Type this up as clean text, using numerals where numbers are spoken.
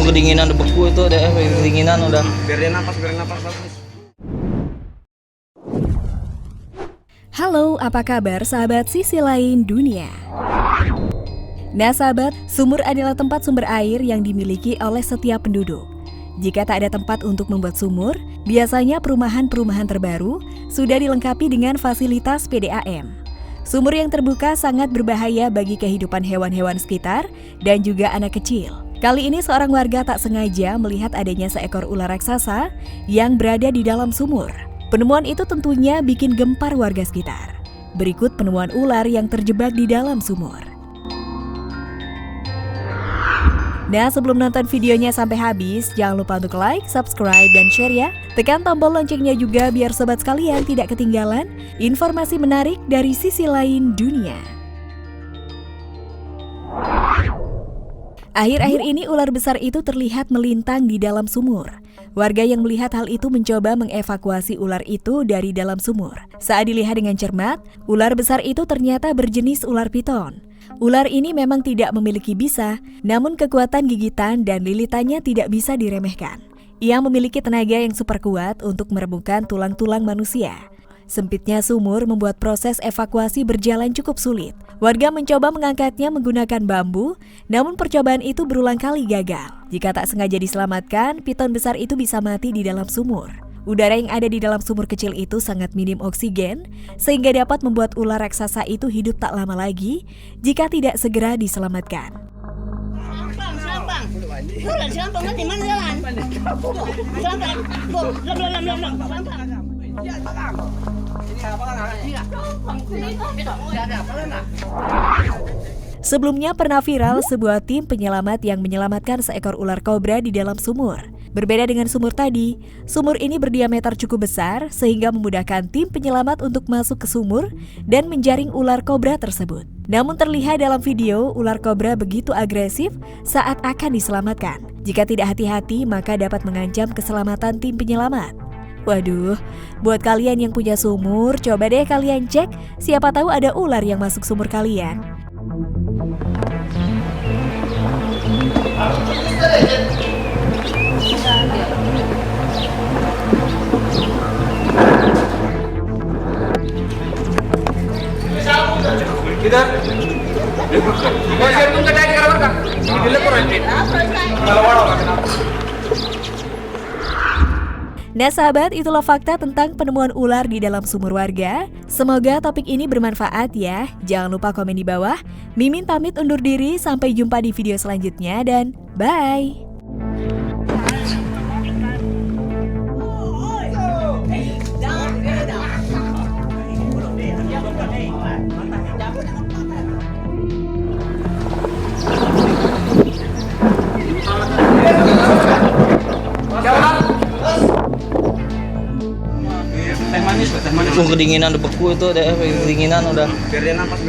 kedinginan, udah beku itu, udah kedinginan udah. Biar dia napas bagus. Halo, apa kabar sahabat sisi lain dunia? Nah sahabat, sumur adalah tempat sumber air yang dimiliki oleh setiap penduduk. Jika tak ada tempat untuk membuat sumur, biasanya perumahan-perumahan terbaru sudah dilengkapi dengan fasilitas PDAM. Sumur yang terbuka sangat berbahaya bagi kehidupan hewan-hewan sekitar dan juga anak kecil. Kali ini seorang warga tak sengaja melihat adanya seekor ular raksasa yang berada di dalam sumur. Penemuan itu tentunya bikin gempar warga sekitar. Berikut penemuan ular yang terjebak di dalam sumur. Nah, sebelum nonton videonya sampai habis, jangan lupa untuk like, subscribe, dan share ya. Tekan tombol loncengnya juga biar sobat sekalian tidak ketinggalan informasi menarik dari sisi lain dunia. Akhir-akhir ini ular besar itu terlihat melintang di dalam sumur. Warga yang melihat hal itu mencoba mengevakuasi ular itu dari dalam sumur. Saat dilihat dengan cermat, ular besar itu ternyata berjenis ular piton. Ular ini memang tidak memiliki bisa, namun kekuatan gigitan dan lilitannya tidak bisa diremehkan. Ia memiliki tenaga yang super kuat untuk merebukan tulang-tulang manusia. Sempitnya sumur membuat proses evakuasi berjalan cukup sulit. Warga mencoba mengangkatnya menggunakan bambu, namun percobaan itu berulang kali gagal. Jika tak sengaja diselamatkan, piton besar itu bisa mati di dalam sumur. Udara yang ada di dalam sumur kecil itu sangat minim oksigen, sehingga dapat membuat ular raksasa itu hidup tak lama lagi jika tidak segera diselamatkan. Sebelumnya pernah viral sebuah tim penyelamat yang menyelamatkan seekor ular kobra di dalam sumur. Berbeda dengan sumur tadi, sumur ini berdiameter cukup besar sehingga memudahkan tim penyelamat untuk masuk ke sumur dan menjaring ular kobra tersebut. Namun terlihat dalam video, ular kobra begitu agresif saat akan diselamatkan. Jika tidak hati-hati, maka dapat mengancam keselamatan tim penyelamat. Waduh, buat kalian yang punya sumur, coba deh kalian cek, siapa tahu ada ular yang masuk sumur kalian. Kita siap tunggu tadi kalau kan di lepur nanti. Kalau walau Nah sahabat, itulah fakta tentang penemuan ular di dalam sumur warga. Semoga topik ini bermanfaat ya. Jangan lupa komen di bawah. Mimin pamit undur diri, sampai jumpa di video selanjutnya dan bye. teh manis. Kedinginan, udah beku itu, udah kedinginan udah. Biar dia napas